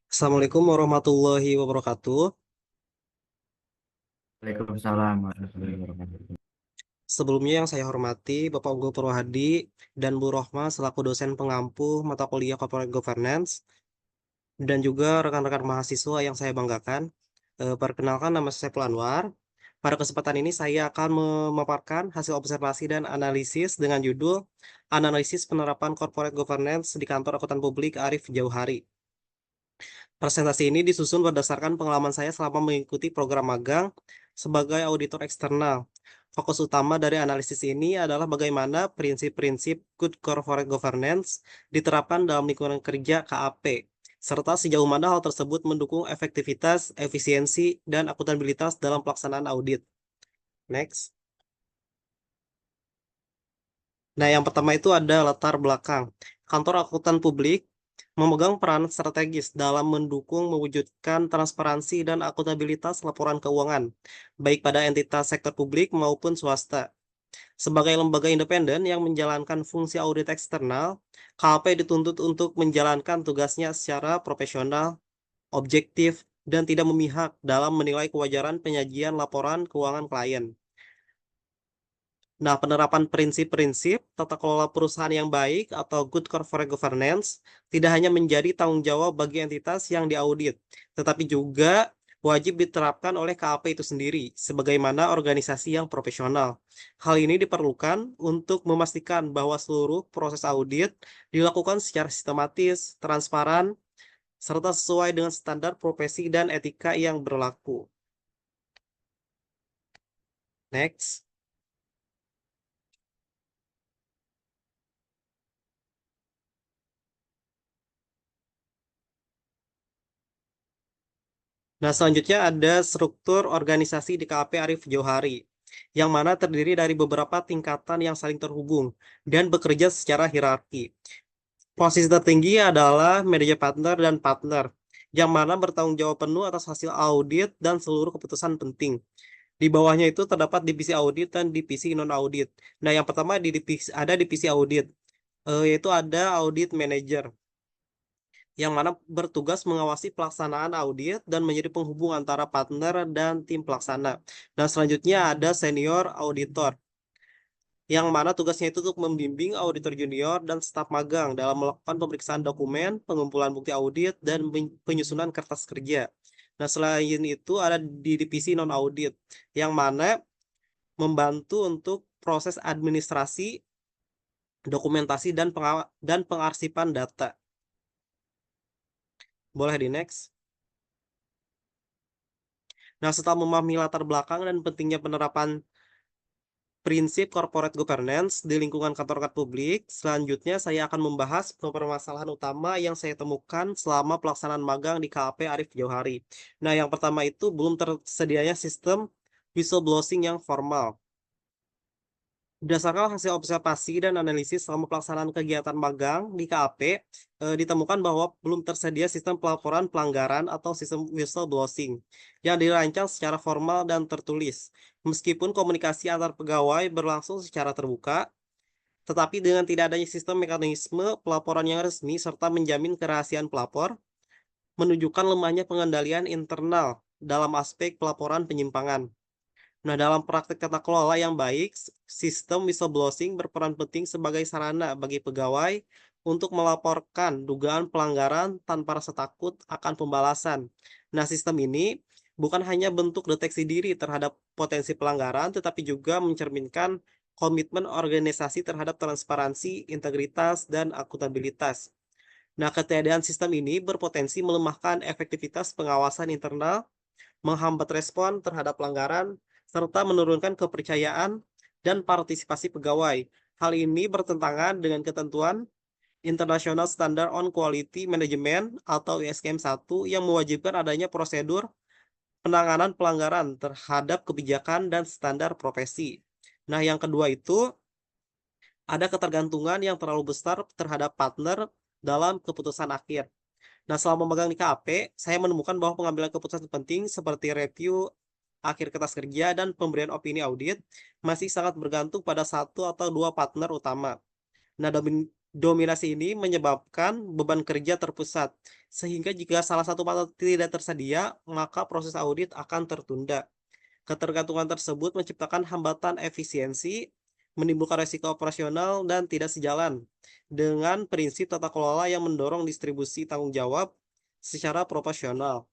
Assalamualaikum warahmatullahi wabarakatuh. Waalaikumsalam warahmatullahi wabarakatuh. Sebelumnya yang saya hormati Bapak Unggul Purwahadi dan Bu Rohma selaku dosen pengampu mata kuliah Corporate Governance dan juga rekan-rekan mahasiswa yang saya banggakan. Perkenalkan, nama saya Saiful Anwar. Pada kesempatan ini saya akan memaparkan hasil observasi dan analisis dengan judul Analisis Penerapan Corporate Governance di Kantor Akuntan Publik Arif Jauhari. Presentasi ini disusun berdasarkan pengalaman saya selama mengikuti program magang sebagai auditor eksternal. Fokus utama dari analisis ini adalah bagaimana prinsip-prinsip Good Corporate Governance diterapkan dalam lingkungan kerja KAP, serta sejauh mana hal tersebut mendukung efektivitas, efisiensi, dan akuntabilitas dalam pelaksanaan audit. Next. Nah, yang pertama itu ada latar belakang. Kantor akuntan publik memegang peran strategis dalam mendukung mewujudkan transparansi dan akuntabilitas laporan keuangan, baik pada entitas sektor publik maupun swasta. Sebagai lembaga independen yang menjalankan fungsi audit eksternal, KAP dituntut untuk menjalankan tugasnya secara profesional, objektif, dan tidak memihak dalam menilai kewajaran penyajian laporan keuangan klien. Nah, penerapan prinsip-prinsip tata kelola perusahaan yang baik atau good corporate governance tidak hanya menjadi tanggung jawab bagi entitas yang diaudit, tetapi juga wajib diterapkan oleh KAP itu sendiri sebagaimana organisasi yang profesional. Hal ini diperlukan untuk memastikan bahwa seluruh proses audit dilakukan secara sistematis, transparan, serta sesuai dengan standar profesi dan etika yang berlaku. Next. Nah, selanjutnya ada struktur organisasi di KAP Arif Johari, yang mana terdiri dari beberapa tingkatan yang saling terhubung dan bekerja secara hierarki. Posisi tertinggi adalah manajer partner dan partner, yang mana bertanggung jawab penuh atas hasil audit dan seluruh keputusan penting. Di bawahnya itu terdapat divisi audit dan divisi non-audit. Nah, yang pertama ada divisi audit, yaitu ada audit manager yang mana bertugas mengawasi pelaksanaan audit dan menjadi penghubung antara partner dan tim pelaksana. Dan selanjutnya ada senior auditor, yang mana tugasnya itu untuk membimbing auditor junior dan staf magang dalam melakukan pemeriksaan dokumen, pengumpulan bukti audit, dan penyusunan kertas kerja. Nah, selain itu ada di divisi non-audit, yang mana membantu untuk proses administrasi, dokumentasi, dan pengarsipan data. Boleh di next. Nah, setelah memahami latar belakang dan pentingnya penerapan prinsip corporate governance di lingkungan kantor publik, selanjutnya saya akan membahas permasalahan utama yang saya temukan selama pelaksanaan magang di KAP Arif Jauhari. Nah, yang pertama itu belum tersedianya sistem whistleblowing yang formal. Berdasarkan hasil observasi dan analisis selama pelaksanaan kegiatan magang di KAP, ditemukan bahwa belum tersedia sistem pelaporan pelanggaran atau sistem whistleblowing yang dirancang secara formal dan tertulis. Meskipun komunikasi antar pegawai berlangsung secara terbuka, tetapi dengan tidak adanya sistem mekanisme pelaporan yang resmi serta menjamin kerahasiaan pelapor, menunjukkan lemahnya pengendalian internal dalam aspek pelaporan penyimpangan. Nah, dalam praktek tata kelola yang baik, sistem whistleblowing berperan penting sebagai sarana bagi pegawai untuk melaporkan dugaan pelanggaran tanpa rasa takut akan pembalasan. Nah, sistem ini bukan hanya bentuk deteksi diri terhadap potensi pelanggaran, tetapi juga mencerminkan komitmen organisasi terhadap transparansi, integritas, dan akuntabilitas. Nah, ketiadaan sistem ini berpotensi melemahkan efektivitas pengawasan internal, menghambat respon terhadap pelanggaran, serta menurunkan kepercayaan dan partisipasi pegawai. Hal ini bertentangan dengan ketentuan International Standard on Quality Management atau ISKM 1 yang mewajibkan adanya prosedur penanganan pelanggaran terhadap kebijakan dan standar profesi. Nah, yang kedua itu ada ketergantungan yang terlalu besar terhadap partner dalam keputusan akhir. Nah, selama memegang di KAP, saya menemukan bahwa pengambilan keputusan penting seperti review akhir kertas kerja dan pemberian opini audit masih sangat bergantung pada satu atau dua partner utama. Nah, Dominasi ini menyebabkan beban kerja terpusat, sehingga jika salah satu partner tidak tersedia, maka proses audit akan tertunda. Ketergantungan tersebut menciptakan hambatan efisiensi, menimbulkan resiko operasional, dan tidak sejalan dengan prinsip tata kelola yang mendorong distribusi tanggung jawab secara proporsional.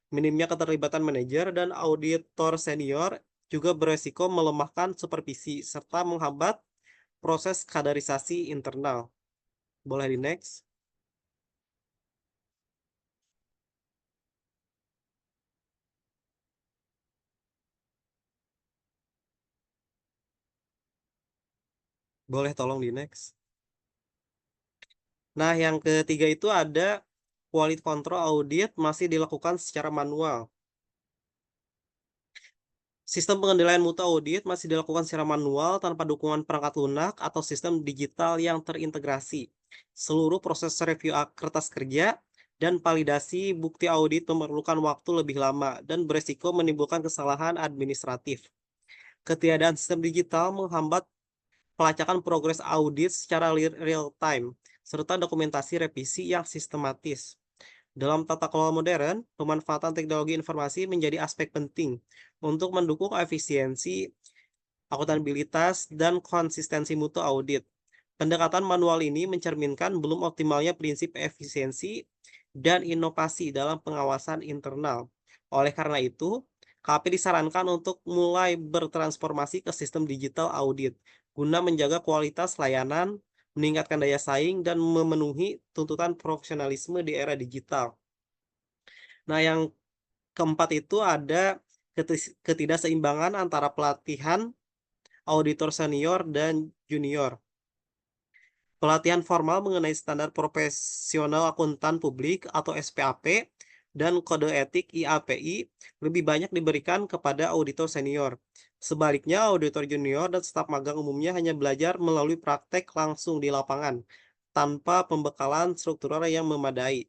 Minimnya keterlibatan manajer dan auditor senior juga beresiko melemahkan supervisi serta menghambat proses kaderisasi internal. Boleh di next? Boleh tolong di next? Nah, yang ketiga itu ada quality control audit masih dilakukan secara manual. Sistem pengendalian mutu audit masih dilakukan secara manual tanpa dukungan perangkat lunak atau sistem digital yang terintegrasi. Seluruh proses review kertas kerja dan validasi bukti audit memerlukan waktu lebih lama dan beresiko menimbulkan kesalahan administratif. Ketiadaan sistem digital menghambat pelacakan progres audit secara real time, serta dokumentasi revisi yang sistematis. Dalam tata kelola modern, pemanfaatan teknologi informasi menjadi aspek penting untuk mendukung efisiensi, akuntabilitas, dan konsistensi mutu audit. Pendekatan manual ini mencerminkan belum optimalnya prinsip efisiensi dan inovasi dalam pengawasan internal. Oleh karena itu, KP disarankan untuk mulai bertransformasi ke sistem digital audit guna menjaga kualitas layanan, meningkatkan daya saing, dan memenuhi tuntutan profesionalisme di era digital. Nah, yang keempat itu ada ketidakseimbangan antara pelatihan auditor senior dan junior. Pelatihan formal mengenai standar profesional akuntan publik atau SPAP dan kode etik IAPI lebih banyak diberikan kepada auditor senior. Sebaliknya, auditor junior dan staf magang umumnya hanya belajar melalui praktek langsung di lapangan tanpa pembekalan struktural yang memadai.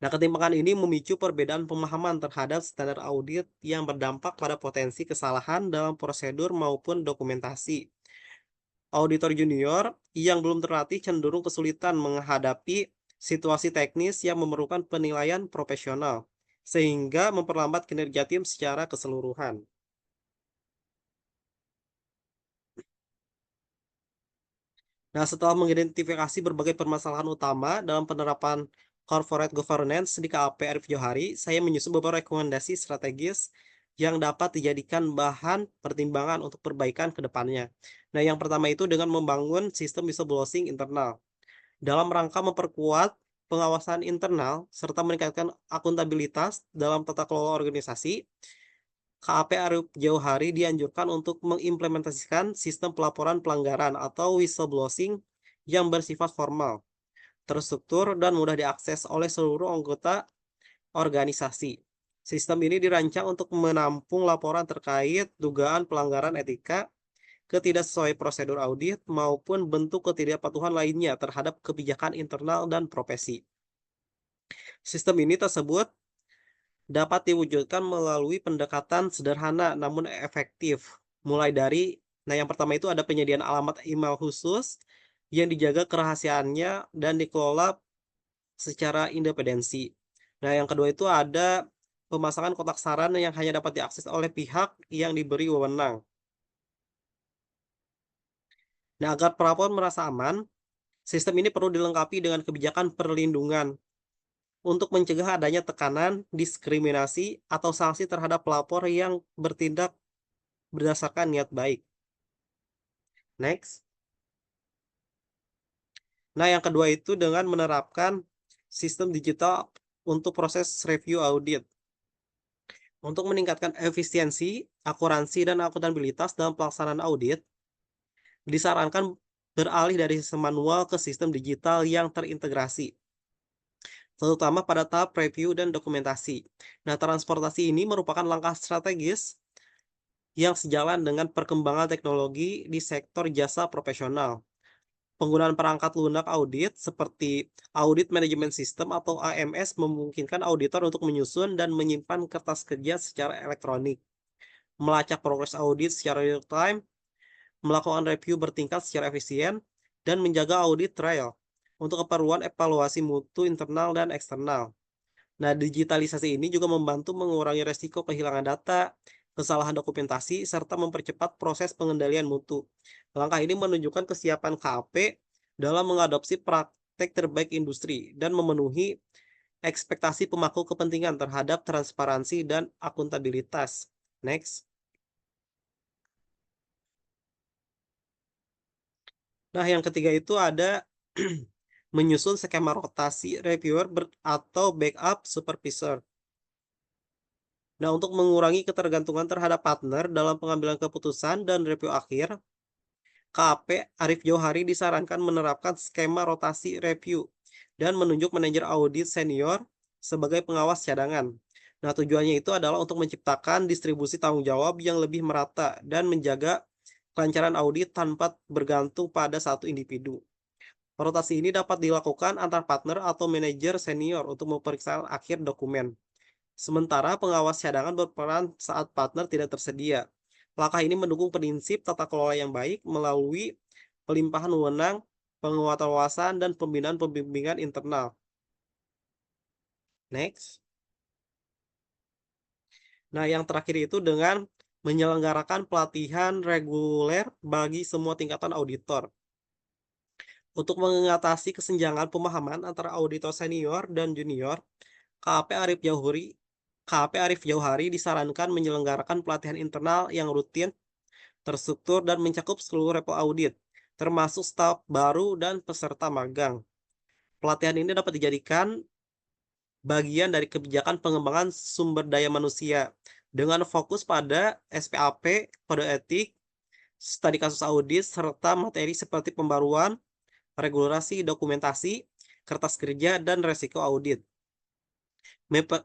Nah, ketimpangan ini memicu perbedaan pemahaman terhadap standar audit yang berdampak pada potensi kesalahan dalam prosedur maupun dokumentasi. Auditor junior yang belum terlatih cenderung kesulitan menghadapi situasi teknis yang memerlukan penilaian profesional, sehingga memperlambat kinerja tim secara keseluruhan. Nah, setelah mengidentifikasi berbagai permasalahan utama dalam penerapan corporate governance di KAP Arif Johari, saya menyusun beberapa rekomendasi strategis yang dapat dijadikan bahan pertimbangan untuk perbaikan ke depannya. Nah, yang pertama itu dengan membangun sistem whistleblowing internal. Dalam rangka memperkuat pengawasan internal serta meningkatkan akuntabilitas dalam tata kelola organisasi, KAP Arif Jauhari dianjurkan untuk mengimplementasikan sistem pelaporan pelanggaran atau whistleblowing yang bersifat formal, terstruktur, dan mudah diakses oleh seluruh anggota organisasi. Sistem ini dirancang untuk menampung laporan terkait dugaan pelanggaran etika, ketidaksesuaian prosedur audit, maupun bentuk ketidakpatuhan lainnya terhadap kebijakan internal dan profesi. Sistem ini tersebut dapat diwujudkan melalui pendekatan sederhana namun efektif. Mulai dari, nah yang pertama itu ada penyediaan alamat email khusus yang dijaga kerahasiaannya dan dikelola secara independensi. Nah, yang kedua itu ada pemasangan kotak saran yang hanya dapat diakses oleh pihak yang diberi wewenang. Nah, agar pelapor merasa aman, sistem ini perlu dilengkapi dengan kebijakan perlindungan untuk mencegah adanya tekanan, diskriminasi, atau sanksi terhadap pelapor yang bertindak berdasarkan niat baik. Next. Nah, yang kedua itu dengan menerapkan sistem digital untuk proses review audit. Untuk meningkatkan efisiensi, akuransi, dan akuntabilitas dalam pelaksanaan audit, disarankan beralih dari sistem manual ke sistem digital yang terintegrasi, terutama pada tahap review dan dokumentasi. Nah, transportasi ini merupakan langkah strategis yang sejalan dengan perkembangan teknologi di sektor jasa profesional. Penggunaan perangkat lunak audit seperti Audit Management System atau AMS memungkinkan auditor untuk menyusun dan menyimpan kertas kerja secara elektronik, melacak progres audit secara real time, melakukan review bertingkat secara efisien, dan menjaga audit trail untuk keperluan evaluasi mutu internal dan eksternal. Nah, digitalisasi ini juga membantu mengurangi resiko kehilangan data, kesalahan dokumentasi, serta mempercepat proses pengendalian mutu. Langkah ini menunjukkan kesiapan KAP dalam mengadopsi praktek terbaik industri dan memenuhi ekspektasi pemangku kepentingan terhadap transparansi dan akuntabilitas. Next. Nah, yang ketiga itu ada menyusun skema rotasi reviewer atau backup supervisor. Nah, untuk mengurangi ketergantungan terhadap partner dalam pengambilan keputusan dan review akhir, KAP Arif Johari disarankan menerapkan skema rotasi review dan menunjuk manajer audit senior sebagai pengawas cadangan. Nah, tujuannya itu adalah untuk menciptakan distribusi tanggung jawab yang lebih merata dan menjaga kelancaran audit tanpa bergantung pada satu individu. Rotasi ini dapat dilakukan antar partner atau manajer senior untuk memeriksa akhir dokumen. Sementara pengawas cadangan berperan saat partner tidak tersedia. Langkah ini mendukung prinsip tata kelola yang baik melalui pelimpahan wewenang, penguatan wawasan, dan pembinaan pembimbingan internal. Next. Nah, yang terakhir itu dengan menyelenggarakan pelatihan reguler bagi semua tingkatan auditor. Untuk mengatasi kesenjangan pemahaman antara auditor senior dan junior, KAP Arif Jauhari disarankan menyelenggarakan pelatihan internal yang rutin, terstruktur, dan mencakup seluruh level audit, termasuk staf baru dan peserta magang. Pelatihan ini dapat dijadikan bagian dari kebijakan pengembangan sumber daya manusia dengan fokus pada SPAP, kode etik, studi kasus audit, serta materi seperti pembaruan, regulasi, dokumentasi, kertas kerja, dan resiko audit.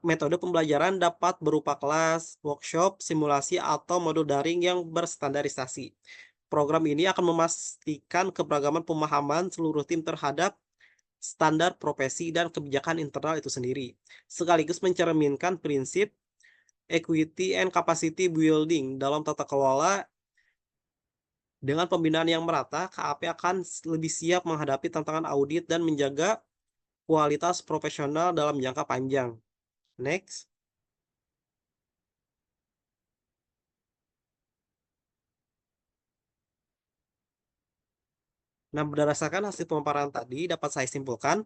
Metode pembelajaran dapat berupa kelas, workshop, simulasi, atau modul daring yang berstandarisasi. Program ini akan memastikan keberagaman pemahaman seluruh tim terhadap standar profesi dan kebijakan internal itu sendiri, sekaligus mencerminkan prinsip equity and capacity building dalam tata kelola. Dengan pembinaan yang merata, KAP akan lebih siap menghadapi tantangan audit dan menjaga kualitas profesional dalam jangka panjang. Next. Nah, berdasarkan hasil pemaparan tadi, dapat saya simpulkan,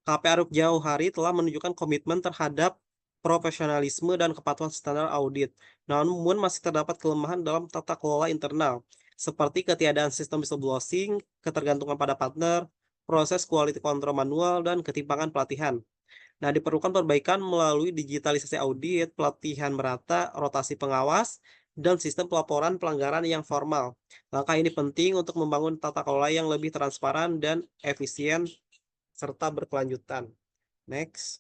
KP Arif Jauhari telah menunjukkan komitmen terhadap profesionalisme dan kepatuhan standar audit. Namun masih terdapat kelemahan dalam tata kelola internal, seperti ketiadaan sistem whistleblowing, ketergantungan pada partner, proses quality control manual, dan ketimpangan pelatihan. Nah, diperlukan perbaikan melalui digitalisasi audit, pelatihan merata, rotasi pengawas, dan sistem pelaporan pelanggaran yang formal. Langkah ini penting untuk membangun tata kelola yang lebih transparan dan efisien serta berkelanjutan. Next.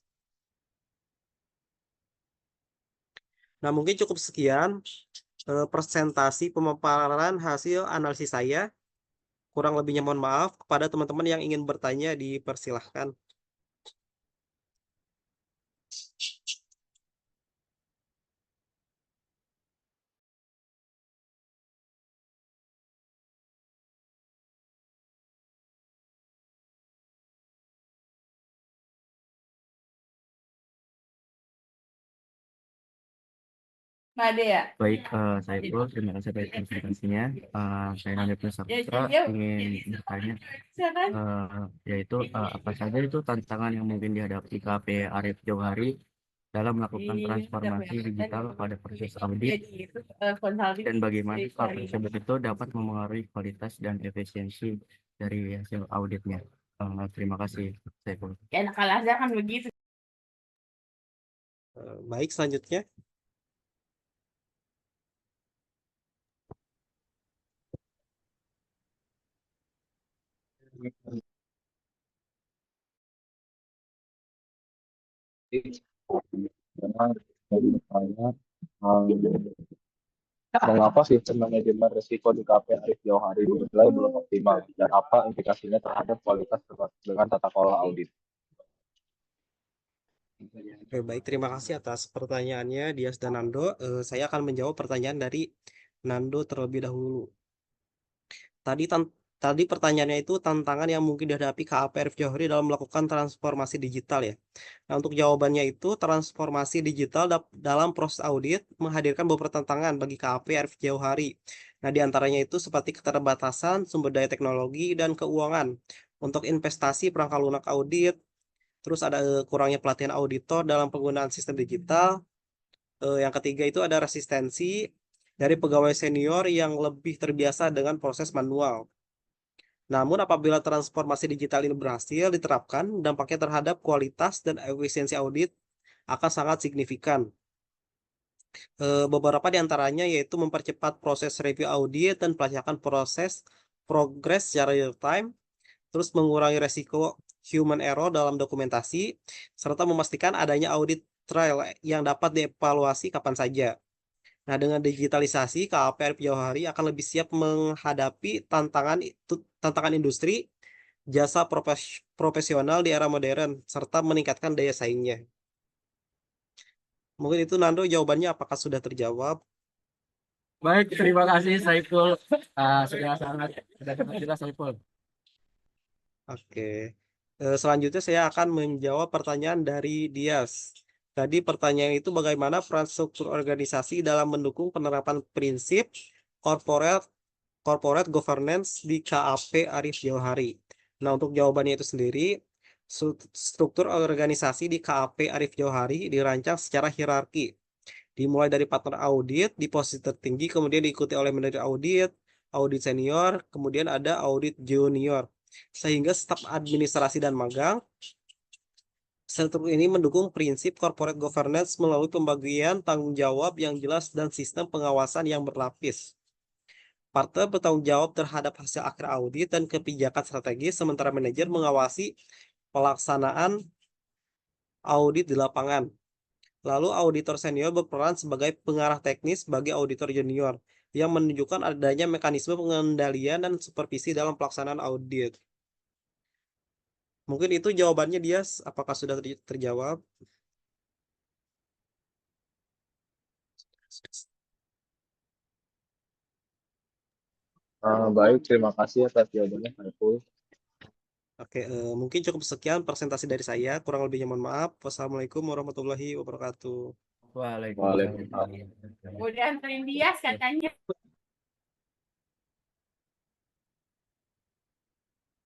Nah, mungkin cukup sekian presentasi pemaparan hasil analisis saya. Kurang lebihnya mohon maaf. Kepada teman-teman yang ingin bertanya, dipersilahkan. Nggak ada ya? Baik, Saiful, terima kasih atas presentasinya. Saya Nandita Saputra ingin bertanya, Silakan. yaitu apa saja itu tantangan yang mungkin dihadapi KP Arif Johari dalam melakukan transformasi digital pada proses audit dan bagaimana hal tersebut itu dapat memengaruhi kualitas dan efisiensi dari hasil auditnya. Terima kasih, Saiful. Enak kalah aja kan begitu. Baik, selanjutnya. Memang dari bertanya, mengapa sistem manajemen risiko di KP Arif Jauhari dinilai belum optimal dan apa implikasinya terhadap kualitas dengan tata kelola audit? Oke, baik, terima kasih atas pertanyaannya Dias dan Nando. Saya akan menjawab pertanyaan dari Nando terlebih dahulu. Tadi tadi pertanyaannya itu tantangan yang mungkin dihadapi KAP Arif Johri dalam melakukan transformasi digital ya. Nah, untuk jawabannya itu transformasi digital dalam proses audit menghadirkan beberapa tantangan bagi KAP Arif Johari. Nah, di antaranya itu seperti keterbatasan sumber daya teknologi dan keuangan untuk investasi perangkat lunak audit. Terus ada kurangnya pelatihan auditor dalam penggunaan sistem digital. Yang ketiga itu ada resistensi dari pegawai senior yang lebih terbiasa dengan proses manual. Namun apabila transformasi digital ini berhasil diterapkan, dampaknya terhadap kualitas dan efisiensi audit akan sangat signifikan. Beberapa di antaranya yaitu mempercepat proses review audit dan pelacakan proses progres secara real time, terus mengurangi resiko human error dalam dokumentasi, serta memastikan adanya audit trail yang dapat dievaluasi kapan saja. Nah, dengan digitalisasi, KAPR Johari akan lebih siap menghadapi tantangan industri jasa profesional di era modern serta meningkatkan daya saingnya. Mungkin itu Nando jawabannya apakah sudah terjawab? Baik, terima kasih Saiful. Sudah sangat jelas Saiful. Oke. Selanjutnya saya akan menjawab pertanyaan dari Dias. Tadi pertanyaan itu bagaimana peran struktur organisasi dalam mendukung penerapan prinsip corporate corporate governance di KAP Arif Johari. Nah, untuk jawabannya itu sendiri, struktur organisasi di KAP Arif Johari dirancang secara hierarki. Dimulai dari partner audit di posisi tertinggi, kemudian diikuti oleh manajer audit, audit senior, kemudian ada audit junior. Sehingga staf administrasi dan magang, struktur ini mendukung prinsip corporate governance melalui pembagian tanggung jawab yang jelas dan sistem pengawasan yang berlapis. Partner bertanggung jawab terhadap hasil akhir audit dan kebijakan strategis, sementara manajer mengawasi pelaksanaan audit di lapangan. Lalu auditor senior berperan sebagai pengarah teknis bagi auditor junior yang menunjukkan adanya mekanisme pengendalian dan supervisi dalam pelaksanaan audit. Mungkin itu jawabannya, Dias. Apakah sudah terjawab? Baik, terima kasih atas jawabannya, Saiful. Oke, mungkin cukup sekian presentasi dari saya. Kurang lebihnya mohon maaf. Wassalamualaikum warahmatullahi wabarakatuh. Waalaikumsalam. Waalaikumsalam. Udah anterin dia katanya.